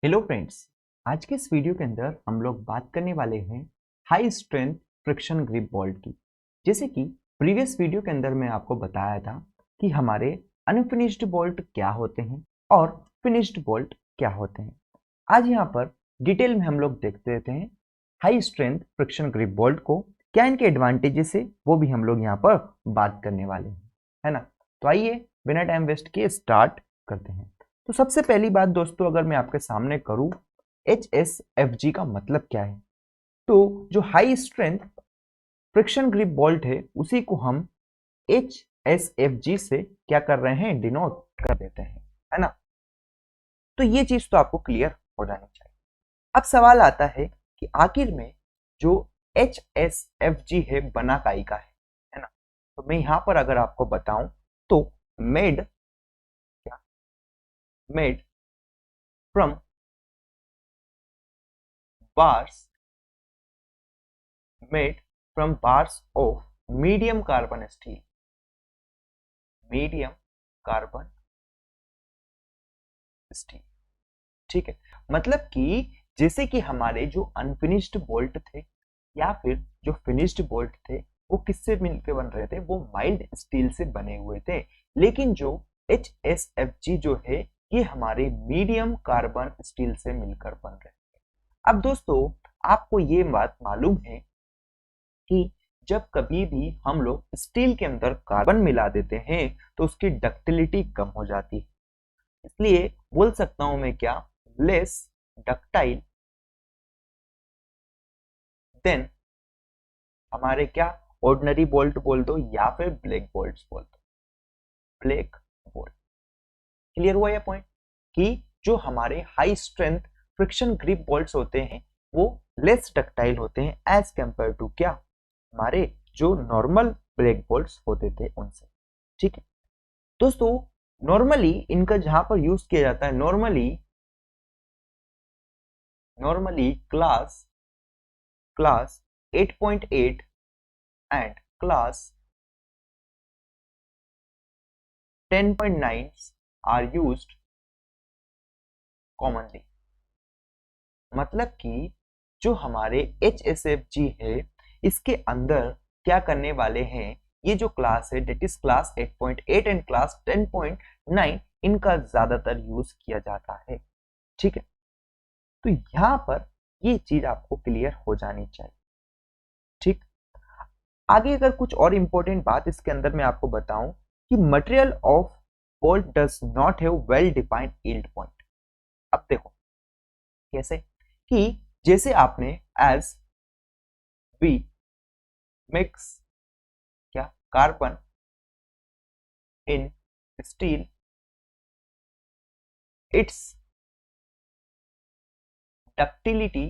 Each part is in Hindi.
Hello friends. आज के इस वीडियो के अंदर हम लोग बात करने वाले हैं high strength friction grip bolt की। जैसे कि प्रीवियस वीडियो के अंदर मैं आपको बताया था कि हमारे अनफिनिश्ड बोल्ट क्या होते हैं और फिनिश्ड बोल्ट क्या होते हैं। आज यहाँ पर डिटेल में हम लोग देखते रहते हैं high strength friction grip bolt को, क्या इनके एडवांटेजेस है वो भी हम लोग यहाँ पर बात करने वाले हैं, है ना। तो आइए बिना टाइम वेस्ट किए स्टार्ट करते हैं। तो सबसे पहली बात दोस्तों, अगर मैं आपके सामने करूं HSFG का मतलब क्या है, तो जो high strength friction grip bolt है उसी को हम HSFG से क्या कर रहे हैं, डिनोट कर देते हैं, है ना। तो ये चीज तो आपको क्लियर हो जानी चाहिए। अब सवाल आता है कि आखिर में जो HSFG है बना काई का है ना। तो मैं यहां पर अगर आपको बताऊं तो मेड क्या made from bars made from bars of medium carbon steel, medium carbon steel। ठीक है, मतलब कि जैसे कि हमारे जो अनफिनिश्ड बोल्ट थे या फिर जो फिनिश्ड बोल्ट थे वो किससे मिलकर बन रहे थे, वो माइल्ड स्टील से बने हुए थे। लेकिन जो HSFG जो है ये हमारे मीडियम कार्बन स्टील से मिलकर बन रहे हैं। अब दोस्तों आपको ये बात मालूम है कि जब कभी भी हम लोग स्टील के अंदर कार्बन मिला देते हैं तो उसकी डक्टिलिटी कम हो जाती है। इसलिए बोल सकता हूं मैं क्या, लेस डक्टाइल देन हमारे क्या ऑर्डिनरी बोल्ट बोल दो या फिर ब्लैक बोल्ट बोल दो, ब्लैक बोल्ट। क्लियर हुआ यह पॉइंट कि जो हमारे high strength friction grip bolts होते हैं वो लेस डक्टाइल होते हैं एज कंपेयर टू क्या, हमारे जो नॉर्मल ब्रेक बोल्ट्स होते थे उनसे। ठीक है दोस्तों, नॉर्मली इनका जहां पर यूज किया जाता है, normally normally class class 8.8 and class 10.9 are used commonly. मतलब कि जो हमारे HSFG है इसके अंदर क्या करने वाले हैं, ये जो क्लास है that is class 8.8 and class 10.9 इनका ज्यादातर यूज किया जाता है। ठीक है, तो यहां पर ये चीज आपको क्लियर हो जानी चाहिए। ठीक, आगे अगर कुछ और इंपॉर्टेंट बात इसके अंदर मैं आपको बताऊं कि material of bolt does not have well defined yield point. अब देखो कैसे, कि जैसे आपने एज वी मिक्स क्या carbon in steel it's ductility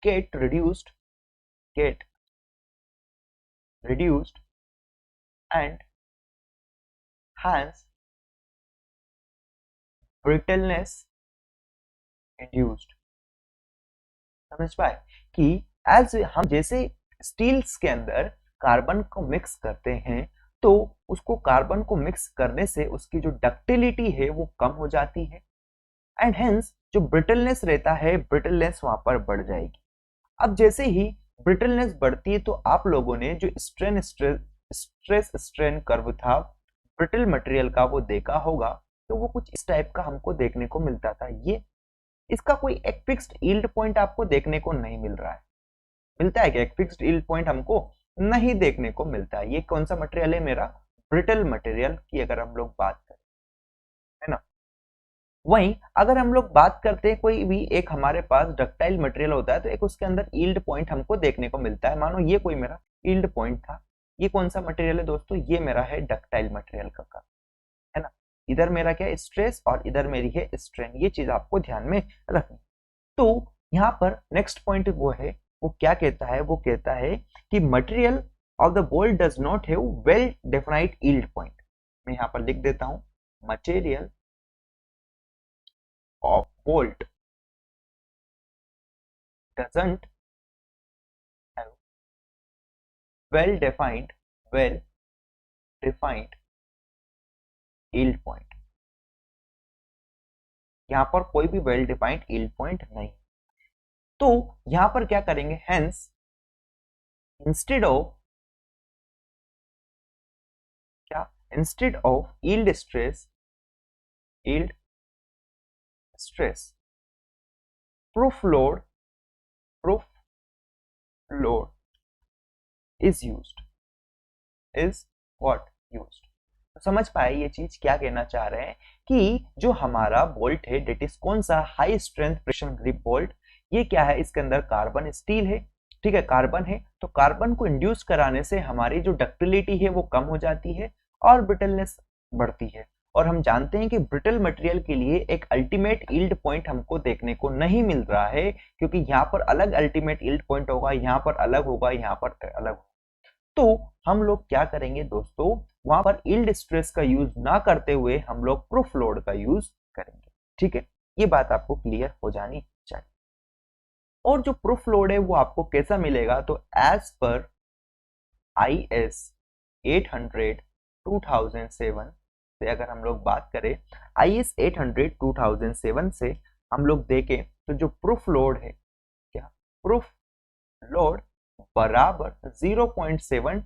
get reduced get reduced and hence brittleness induced। समझ पाए कि एज हम जैसे स्टील्स के अंदर कार्बन को मिक्स करते हैं तो उसको कार्बन को मिक्स करने से उसकी जो डक्टिलिटी है वो कम हो जाती है एंड हेंस जो ब्रिटलनेस रहता है ब्रिटलनेस वहां पर बढ़ जाएगी। अब जैसे ही ब्रिटलनेस बढ़ती है तो आप लोगों ने जो स्ट्रेस स्ट्रेन कर्व था ब्रिटल मटेरियल का वो देखा होगा, तो वो कुछ इस टाइप का हमको देखने को मिलता था। ये इसका कोई एक फिक्स्ड यील्ड पॉइंट आपको देखने को नहीं मिल रहा है। मिलता है क्या एक फिक्स्ड यील्ड पॉइंट, हमको नहीं देखने को मिलता है। ये कौन सा मटेरियल है, मेरा ब्रिटल मटेरियल की अगर हम लोग बात करें, है ना। वहीं अगर हम लोग बात करते हैं कोई भी एक हमारे पास डक्टाइल मटेरियल होता है तो एक उसके अंदर यील्ड पॉइंट हमको देखने को मिलता है। मानो ये कोई मेरा यील्ड पॉइंट था, ये कौन सा मटेरियल है दोस्तों, ये मेरा है डक्टाइल मटेरियल का, है ना। इधर मेरा क्या है स्ट्रेस और इधर मेरी है स्ट्रेन, ये चीज आपको ध्यान में रखनी। तो यहाँ पर नेक्स्ट पॉइंट वो है, वो क्या कहता है, वो कहता है कि material of the bolt does not have well definite yield point. मैं यहाँ पर लिख देता हूँ, material of bolt doesn't have well defined well defined yield point। यहाँ पर कोई भी वेल डिफाइंड यील्ड पॉइंट नहीं। तो यहाँ पर क्या करेंगे, हेंस इंस्टेड ऑफ क्या, instead of yield stress proof load is used, is what used. तो समझ पाए ये चीज क्या कहना चाह रहे हैं कि जो हमारा बोल्ट है डेट इज कौन सा, high strength friction grip bolt. ये क्या है, इसके अंदर कार्बन स्टील है, ठीक है, कार्बन है, तो कार्बन को इंड्यूस कराने से हमारी जो डक्टिलिटी है वो कम हो जाती है और ब्रिटलनेस बढ़ती है। और हम जानते हैं कि ब्रिटल मटेरियल के लिए एक अल्टीमेट यील्ड पॉइंट हमको देखने को नहीं मिल रहा है, क्योंकि यहाँ पर अलग अल्टीमेट यील्ड पॉइंट होगा, यहाँ पर अलग होगा, यहाँ पर अलग होगा। तो हम लोग क्या करेंगे दोस्तों, वहां पर यील्ड स्ट्रेस का यूज ना करते हुए हम लोग प्रूफ लोड का यूज करेंगे, ठीक है। ये बात आपको क्लियर हो जानी चाहिए। और जो प्रूफ लोड है वो आपको कैसा मिलेगा, तो एज पर IS 800 2007 से अगर हम लोग बात करें, IS 800 2007 से हम लोग देखें तो जो प्रूफ लोड है, क्या प्रूफ लोड बराबर 0.7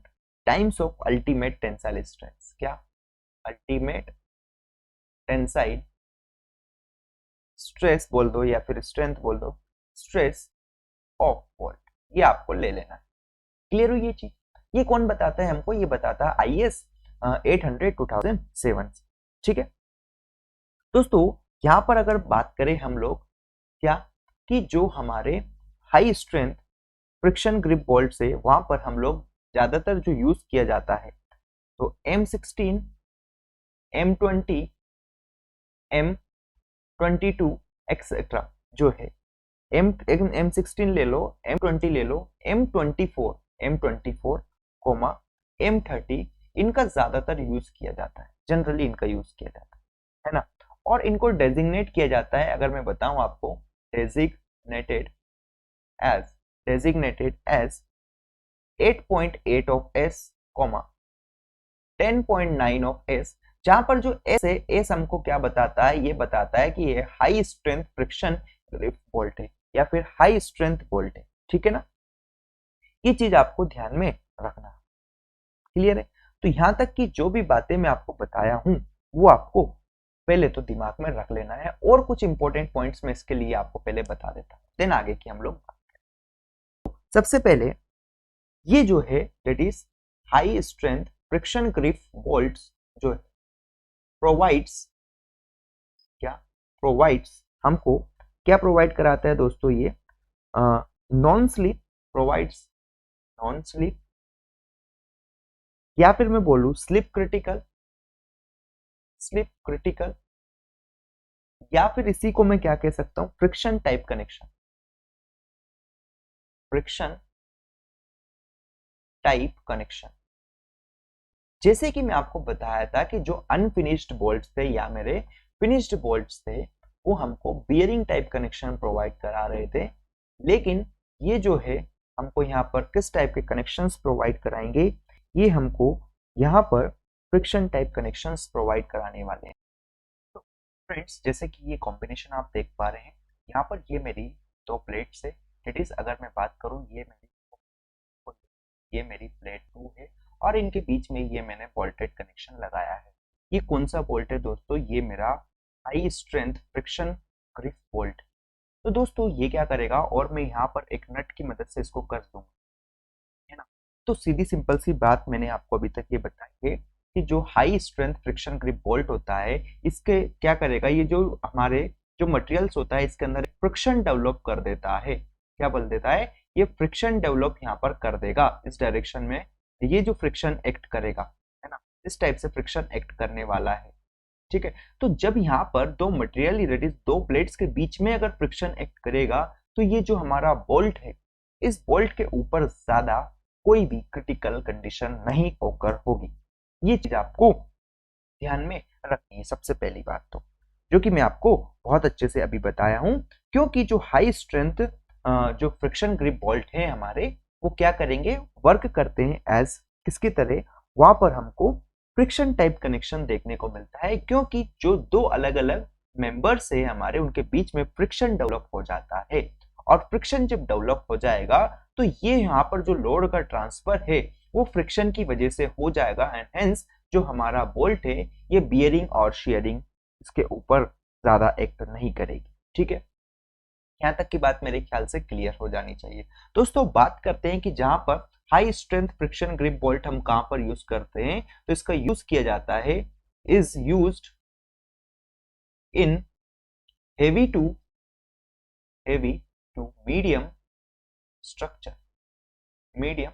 times of ultimate tensile strength, क्या अल्टीमेट टेंसाइल स्ट्रेस बोल दो या फिर स्ट्रेंथ बोल दो, स्ट्रेस ऑफ बोल्ट, ये आपको ले लेना है। क्लियर हुई ये चीज। ये कौन बताता है हमको, ये बताता है IS 800 2007, ठीक है दोस्तों। यहां पर अगर बात करें हम लोग क्या, कि जो हमारे high strength friction grip bolt से, वहां पर हम लोग ज्यादातर जो यूज किया जाता है तो M16, M20, M22 एक्सेट्रा जो है, M16 ले लो, M20 ले लो, M24 कोमा M30, इनका ज्यादातर यूज किया जाता है, जनरली इनका यूज किया जाता है ना। और इनको डेजिग्नेट किया जाता है, अगर मैं बताऊं आपको, designated as 8.8 of S, 10.9 of S, जहां पर जो S है, S हमको क्या बताता है, ये बताता है कि ये high strength friction grip bolt है या फिर हाई स्ट्रेंथ बोल्ट है, ठीक है ना। ये चीज आपको ध्यान में रखना, क्लियर है। तो यहां तक की जो भी बातें मैं आपको बताया हूं वो आपको पहले तो दिमाग में रख लेना है, और कुछ इंपॉर्टेंट पॉइंट्स में इसके लिए आपको पहले बता देता हूं, देन आगे की हम लोग बात करें। सबसे पहले ये जो है that is high strength friction grip bolts जो प्रोवाइड्स हमको क्या प्रोवाइड कराता है दोस्तों, ये non slip provides, non slip, या फिर मैं बोलूं स्लिप क्रिटिकल, या फिर इसी को मैं क्या कह सकता हूं, फ्रिक्शन टाइप कनेक्शन, जैसे कि मैं आपको बताया था कि जो अनफिनिश्ड बोल्ट्स थे या मेरे फिनिश्ड बोल्ट्स थे, वो हमको बियरिंग टाइप कनेक्शन प्रोवाइड करा रहे थे, लेकिन ये जो है हमको यहाँ पर किस टाइप के कनेक्शंस प्रोवाइड कराएंगे, ये हमको यहाँ पर फ्रिक्शन टाइप कनेक्शंस प्रोवाइड कराने वाले हैं। तो फ्रेंड्स, जैसे कि ये कॉम्बिनेशन आप देख पा रहे हैं, यहाँ पर ये मेरी दो प्लेट्स है, दैट इज अगर मैं बात करूँ ये मेरी प्लेट 2 है, और इनके बीच में ये मैंने बोल्टेड कनेक्शन लगाया है। ये कौन सा बोल्ट है दोस्तों, ये मेरा high strength friction grip bolt. तो दोस्तों ये क्या करेगा, और मैं यहाँ पर एक नट की मदद से इसको कस दूंगा, है ना। तो सीधी सिंपल सी बात मैंने आपको अभी तक ये बताई है कि जो high strength friction grip bolt होता है, इसके क्या करेगा, ये जो हमारे जो मटेरियल्स होता है इसके अंदर फ्रिक्शन डेवलप कर देता है, क्या बोल देता है, ये फ्रिक्शन डेवलप यहाँ पर कर देगा इस डायरेक्शन में, ये जो फ्रिक्शन एक्ट करेगा, है ना, इस टाइप से फ्रिक्शन एक्ट करने वाला है, ठीक है। तो जब यहाँ पर दो मटेरियल दैट इज दो प्लेट्स के बीच में अगर फ्रिक्शन एक्ट करेगा, तो ये जो हमारा बोल्ट है, इस बोल्ट के ऊपर ज्यादा कोई भी क्रिटिकल कंडीशन नहीं ओकर होगी। ये चीज आपको ध्यान में रखनी है, सबसे पहली बात तो, जो कि मैं आपको बहुत अच्छे से अभी बताया हूं, क्योंकि जो हाई स्ट्रेंथ जो फ्रिक्शन ग्रिप बोल्ट है हमारे, वो क्या करेंगे, वर्क करते हैं एज किसकी तरह, वहां पर हमको फ्रिक्शन टाइप कनेक्शन देखने को मिलता है, क्योंकि जो दो अलग अलग मेंबर से हमारे उनके बीच में फ्रिक्शन डेवलप हो जाता है, और फ्रिक्शन जब डेवलप हो जाएगा तो ये यहाँ पर जो लोड का ट्रांसफर है वो फ्रिक्शन की वजह से हो जाएगा, एंड हेंस जो हमारा बोल्ट है ये बियरिंग और शेयरिंग इसके ऊपर ज्यादा एक्ट नहीं करेगी। ठीक है, यहाँ तक की बात मेरे ख्याल से क्लियर हो जानी चाहिए। दोस्तों बात करते हैं कि जहां पर high strength friction grip bolt हम कहां पर यूज करते हैं, तो इसका यूज किया जाता है, is used in heavy to medium structure, medium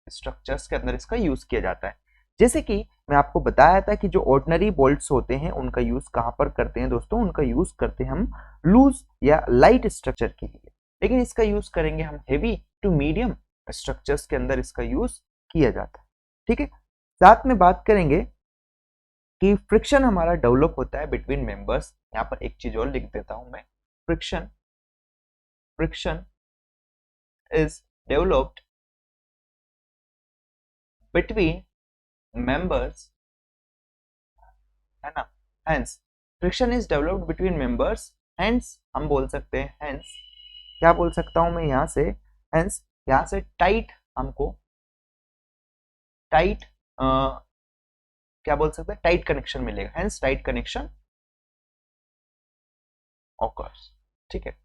structures के अंदर इसका यूज किया जाता है। जैसे कि मैं आपको बताया था कि जो ऑर्डिनरी बोल्ट्स होते हैं उनका यूज कहां पर करते हैं दोस्तों, उनका यूज करते हैं हम लूज या लाइट स्ट्रक्चर के लिए, लेकिन इसका यूज करेंगे हम हेवी टू मीडियम स्ट्रक्चर्स के अंदर इसका यूज किया जाता है। ठीक है, साथ में बात करेंगे कि फ्रिक्शन हमारा डेवलप होता है बिटवीन मेंबर्स। यहाँ पर एक चीज और लिख देता हूं मैं, friction is developed between members, है ना, hence friction is developed between members, hence हम बोल सकते हैं, हेंस क्या बोल सकता हूं मैं यहां से, हेंस यहां से टाइट, हमको टाइट क्या बोल सकते हैं, टाइट कनेक्शन मिलेगा, हेंस टाइट कनेक्शन ऑकर्स। ठीक है,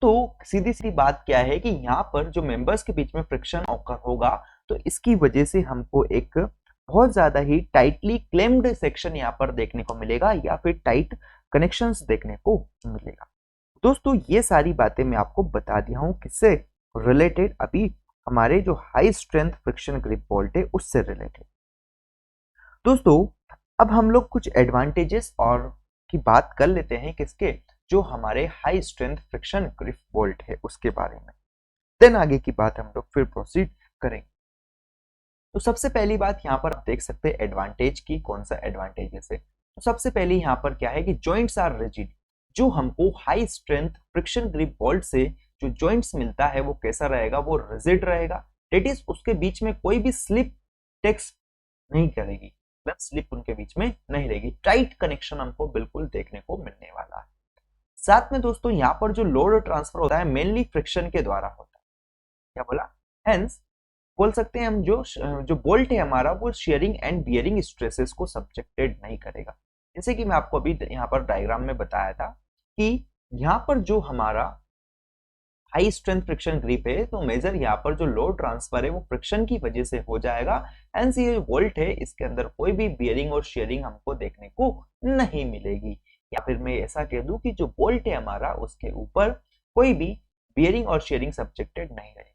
तो सीधी सी बात क्या है कि यहाँ पर जो मेंबर्स के बीच में फ्रिक्शन ऑकर होगा तो इसकी वजह से हमको एक बहुत ज्यादा ही टाइटली क्लेम्ड सेक्शन यहाँ पर देखने को मिलेगा, या फिर टाइट कनेक्शंस देखने को मिलेगा। दोस्तों ये सारी बातें मैं आपको बता दिया हूँ किससे रिलेटेड, अभी हमारे जो high strength friction grip bolt है उससे रिलेटेड। दोस्तों अब हम लोग कुछ एडवांटेजेस और की बात कर लेते हैं, किसके, जो हमारे high strength friction grip bolt है उसके बारे में, देन आगे की बात हम लोग फिर प्रोसीड करेंगे। तो सबसे पहली बात यहाँ पर आप देख सकते हैं एडवांटेज की, कौन सा एडवांटेजेस है। तो सबसे पहले यहाँ पर क्या है कि जॉइंट्स आर रिजिड, जो हमको high strength friction grip bolt से जो जॉइंट्स मिलता है वो कैसा रहेगा, वो रिजिड रहेगा, डेट इज उसके बीच में कोई भी स्लिप टेक्स नहीं करेगी, मतलब स्लिप उनके बीच में नहीं रहेगी, टाइट कनेक्शन हमको बिल्कुल देखने को मिलने वाला है। साथ में दोस्तों यहाँ पर जो लोड ट्रांसफर होता है मेनली फ्रिक्शन के द्वारा होता है, क्या बोला, हेंस बोल सकते हैं हम जो बोल्ट है हमारा वो शेयरिंग एंड बियरिंग स्ट्रेसेस को सब्जेक्टेड नहीं करेगा। जैसे कि मैं आपको अभी यहाँ पर डायग्राम में बताया था कि यहाँ पर जो हमारा हाई स्ट्रेंथ फ्रिक्शन ग्रिप है तो मेजर यहाँ पर जो लोड ट्रांसफर है वो फ्रिक्शन की वजह से हो जाएगा, हेंस ये बोल्ट है इसके अंदर कोई भी बियरिंग और शेयरिंग हमको देखने को नहीं मिलेगी, या फिर मैं ऐसा कह दूं कि जो बोल्ट है हमारा उसके ऊपर कोई भी बियरिंग और शेयरिंग सब्जेक्टेड नहीं रहेगी।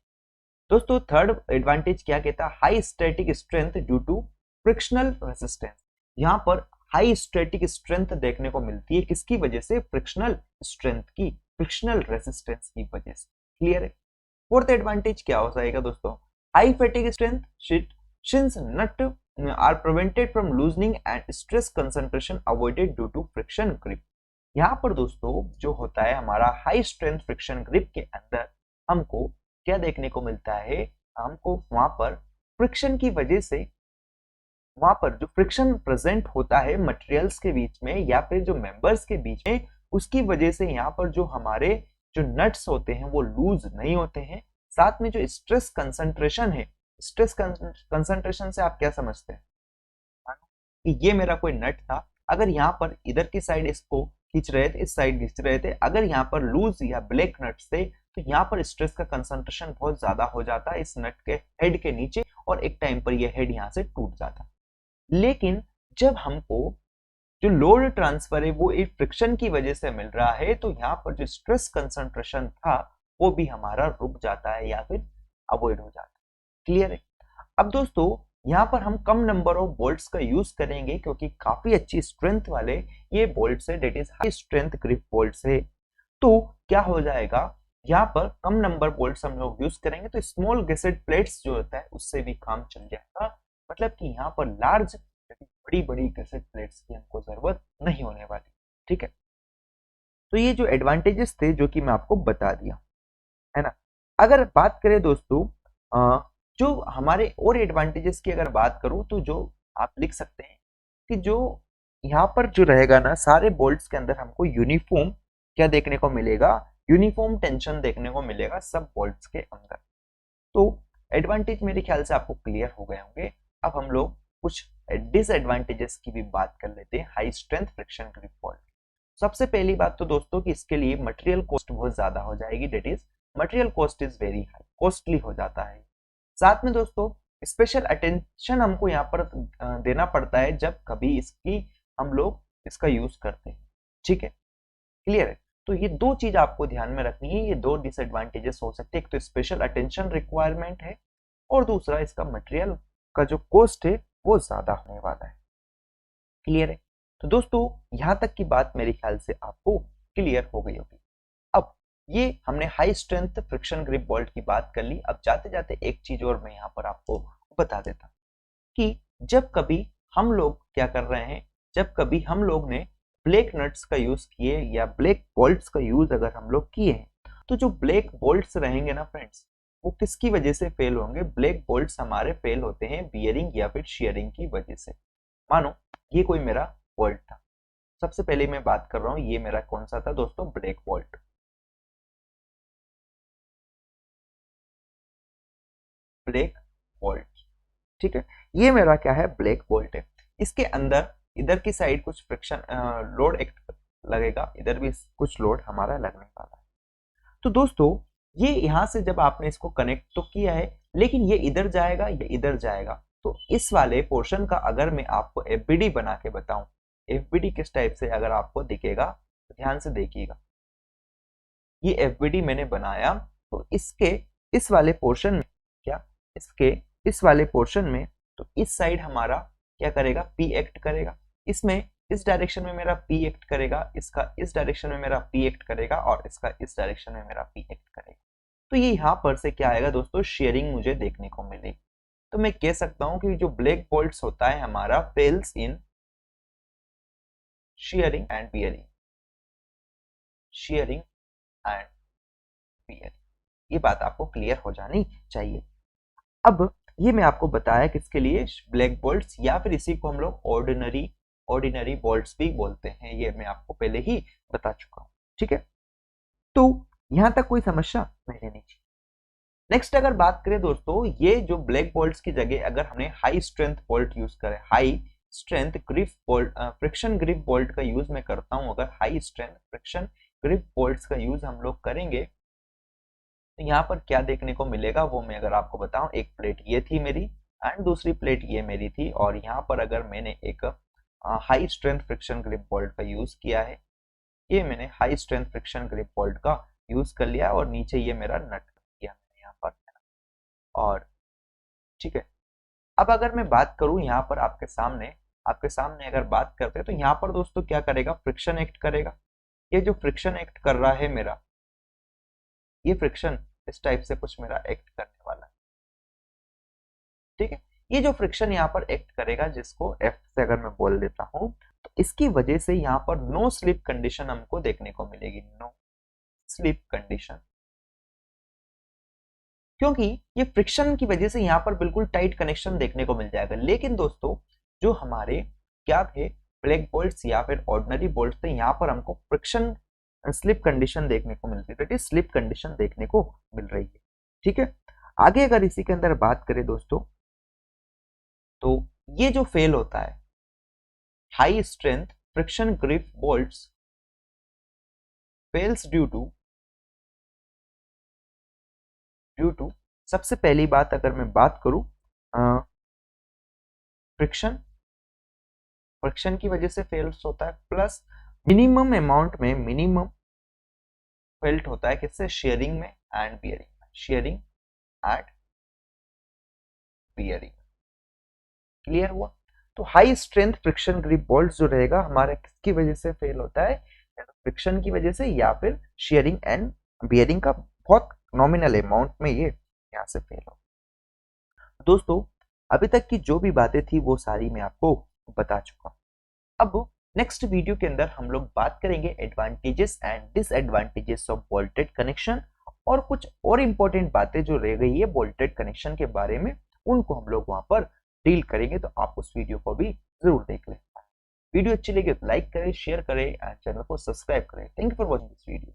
दोस्तों थर्ड एडवांटेज क्या कहता है, high static strength due to frictional resistance, यहाँ पर हाई स्टैटिक स्ट्रेंथ देखने को मिलती है किसकी वजह से, फ्रिक्शनल स्ट्रेंथ की, फ्रिक्शनल रेजिस्टेंस की वजह से। क्लियर है। फोर्थ एडवांटेज क्या हो जाएगा दोस्तों, high fatigue strength since nut are prevented from loosening and stress concentration avoided due to friction grip. यहाँ पर दोस्तों जो होता है हमारा हाई स्ट्रेंथ फ्रिक्शन ग्रिप के अंदर हमको क्या देखने को मिलता है, हमको वहां पर फ्रिक्शन की वजह से, वहां पर जो फ्रिक्शन प्रेजेंट होता है मटेरियल्स के बीच में या फिर जो मेंबर्स के बीच में, उसकी वजह से यहाँ पर जो हमारे जो नट्स होते हैं वो लूज नहीं होते हैं। साथ में जो स्ट्रेस कंसंट्रेशन है, स्ट्रेस कंसंट्रेशन से आप क्या समझते हैं कि ये मेरा कोई नट था, अगर यहाँ पर इधर की साइड इसको खींच रहे थे, इस साइड खींच रहे थे, अगर यहाँ पर लूज या ब्लैक नट्स थे तो यहाँ पर स्ट्रेस का कंसंट्रेशन बहुत ज्यादा हो जाता है इस नट के हेड के नीचे, और एक टाइम पर ये हेड यहाँ से टूट जाता। लेकिन जब हमको जो लोड ट्रांसफर है वो एक फ्रिक्शन की वजह से मिल रहा है तो यहाँ पर जो स्ट्रेस कंसंट्रेशन था वो भी हमारा रुक जाता है या फिर अवॉइड हो जाता है। क्लियर है। अब दोस्तों यहाँ पर हम कम नंबर ऑफ बोल्ट्स का यूज करेंगे क्योंकि काफी अच्छी स्ट्रेंथ वाले ये बोल्ट्स है, that is high strength grip bolts है। तो क्या हो जाएगा, यहाँ पर कम नंबर बोल्ट्स हम लोग यूज करेंगे तो स्मॉल गैसेट प्लेट्स जो होता है उससे भी काम चल जाएगा, मतलब कि यहाँ पर लार्ज बड़ी बड़ी गैसेट प्लेट्स की हमको जरूरत नहीं होने वाली। ठीक है, तो ये जो एडवांटेजेस थे जो कि मैं आपको बता दिया, है ना। अगर बात करें दोस्तों जो हमारे और एडवांटेजेस की अगर बात करूं तो जो आप लिख सकते हैं कि जो यहाँ पर जो रहेगा ना, सारे बोल्ट्स के अंदर हमको यूनिफॉर्म क्या देखने को मिलेगा, यूनिफॉर्म टेंशन देखने को मिलेगा सब बोल्ट्स के अंदर। तो एडवांटेज मेरे ख्याल से आपको क्लियर हो गए होंगे। अब हम लोग कुछ डिसएडवांटेजेस की भी बात कर लेते हैं high strength friction grip bolt. सबसे पहली बात तो दोस्तों कि इसके लिए मटेरियल कॉस्ट बहुत ज्यादा हो जाएगी, that is material cost is very high, costly हो जाता है। साथ में दोस्तों स्पेशल अटेंशन हमको यहाँ पर देना पड़ता है जब कभी इसकी हम लोग इसका यूज करते हैं, ठीक है, क्लियर है। तो ये दो चीज आपको ध्यान में रखनी है, ये दो डिसएडवांटेजेस हो सकते हैं, एक तो स्पेशल अटेंशन रिक्वायरमेंट है और दूसरा इसका मटेरियल का जो कॉस्ट है वो ज्यादा होने वाला है, क्लियर है। तो दोस्तों यहाँ तक की बात मेरे ख्याल से आपको क्लियर हो गई होगी। अब ये हमने high strength friction grip bolt की बात कर ली। अब जाते जाते एक चीज और मैं यहाँ पर आपको बता देता कि जब कभी हम लोग क्या कर रहे हैं, जब कभी हम लोग ने ब्लैक नट्स का यूज किए या ब्लैक बोल्ट्स का यूज अगर हम लोग किए हैं, तो जो ब्लैक बोल्ट्स रहेंगे ना फ्रेंड्स, वो किसकी वजह से फेल होंगे, ब्लैक बोल्ट्स हमारे फेल होते हैं बियरिंग या फिर शेयरिंग की वजह से। मानो ये कोई मेरा बोल्ट था, सबसे पहले मैं बात कर रहा हूँ, ये मेरा कौन सा था दोस्तों, ब्लैक बोल्ट, ब्लैक बोल्ट, ठीक है। ये मेरा क्या है, ब्लैक बोल्ट है। इसके अंदर इधर की साइड कुछ फ्रिक्शन लोड एक्ट लगेगा, इधर भी कुछ लोड हमारा लगने वाला है। तो दोस्तों ये यहाँ से जब आपने इसको कनेक्ट तो किया है, लेकिन ये इधर जाएगा, ये इधर जाएगा। तो इस वाले पोर्शन का अगर मैं आपको एफबीडी बना के बताऊं, एफबीडी किस टाइप से अगर आपको दिखेगा तो ध्यान से देखिएगा। ये एफबीडी मैंने बनाया, तो इसके इस वाले पोर्शन में क्या, इसके इस वाले पोर्शन में, तो इस साइड हमारा क्या करेगा, पी एक्ट करेगा, इसमें इस डायरेक्शन में मेरा पी एक्ट करेगा, इसका इस डायरेक्शन में मेरा पी एक्ट करेगा और इसका इस डायरेक्शन में मेरा पी एक्ट करेगा। तो ये यहाँ पर से क्या आएगा दोस्तों, शेयरिंग मुझे देखने को मिलेगी। तो मैं कह सकता हूँ कि जो ब्लैक बोल्ट्स होता है हमारा fails in sharing and bearing, sharing and bearing, ये बात आपको क्लियर हो जानी चाहिए। अब ये मैं आपको बताया किसके लिए, ब्लैक बोल्ट्स या फिर इसी को हम लोग ऑर्डिनरी बोल्ट्स भी बोलते हैं, ये मैं आपको पहले ही बता चुका हूँ, ठीक है। तो यहां तक कोई समस्या नहीं रहनी चाहिए। नेक्स्ट अगर बात करें दोस्तों, ये जो ब्लैक बोल्ट्स की जगह अगर हमने हाई स्ट्रेंथ बोल्ट यूज करें, high strength grip bolt, friction grip bolt का यूज मैं करता हूं, अगर high strength friction grip bolts का यूज हम लोग करेंगे तो यहाँ पर क्या देखने को मिलेगा वो मैं अगर आपको बताऊं, एक प्लेट ये थी मेरी एंड दूसरी प्लेट ये मेरी थी, और यहाँ पर अगर मैंने एक high strength friction grip bolt का यूज किया है, ये मैंने high strength friction grip bolt का यूज कर लिया और नीचे ये मेरा नट किया मैंने यहाँ पर, और ठीक है। अब अगर मैं बात करूं यहाँ पर आपके सामने अगर बात करते हैं, तो यहाँ पर दोस्तों क्या करेगा, फ्रिक्शन एक्ट करेगा। ये जो फ्रिक्शन एक्ट कर रहा है मेरा, ये फ्रिक्शन इस टाइप से कुछ मेरा एक्ट करने वाला है, ठीक है। ये जो फ्रिक्शन यहाँ पर एक्ट करेगा, जिसको एफ से अगर मैं बोल देता हूं, तो इसकी वजह से यहाँ पर नो स्लिप कंडीशन हमको देखने को मिलेगी, नो स्लिप कंडीशन, क्योंकि ये फ्रिक्शन की वजह से यहाँ पर बिल्कुल टाइट कनेक्शन देखने को मिल जाएगा। लेकिन दोस्तों जो हमारे क्या थे, ब्लैक बोल्ट्स या फिर ऑर्डिनरी बोल्ट्स थे, यहाँ पर हमको फ्रिक्शन स्लिप कंडीशन देखने को मिलती है, स्लिप कंडीशन देखने को मिल रही है, ठीक है। आगे अगर इसी के अंदर बात करें दोस्तों, तो ये जो फेल होता है high strength friction grip bolts fails due to सबसे पहली बात अगर मैं बात करूं, फ्रिक्शन फ्रिक्शन की वजह से फेल्स होता है, प्लस मिनिमम अमाउंट में मिनिमम फेल्ट होता है किससे, शेयरिंग में एंड बियरिंग में, शेयरिंग एंड बियरिंग, क्लियर हुआ। तो high strength friction grip bolt जो रहेगा हमारा किसकी वजह से फेल होता है, फ्रिक्शन की वजह से या फिर शेयरिंग एंड बियरिंग का बहुत नॉमिनल अमाउंट में ये यहाँ से फेल हो। दोस्तों अभी तक की जो भी बातें थी वो सारी मैं आपको बता चुका। अब नेक्स्ट वीडियो के अंदर हम लोग बात करेंगे advantages and disadvantages of bolted connection, और कुछ और इंपॉर्टेंट बातें जो रह गई है बोल्टेड कनेक्शन के बारे में, उनको हम लोग वहां पर डील करेंगे। तो आप उस वीडियो को भी जरूर देख लें। वीडियो अच्छी लगी तो लाइक करें, शेयर करें एंड चैनल को सब्सक्राइब करें। Thank you for watching this video.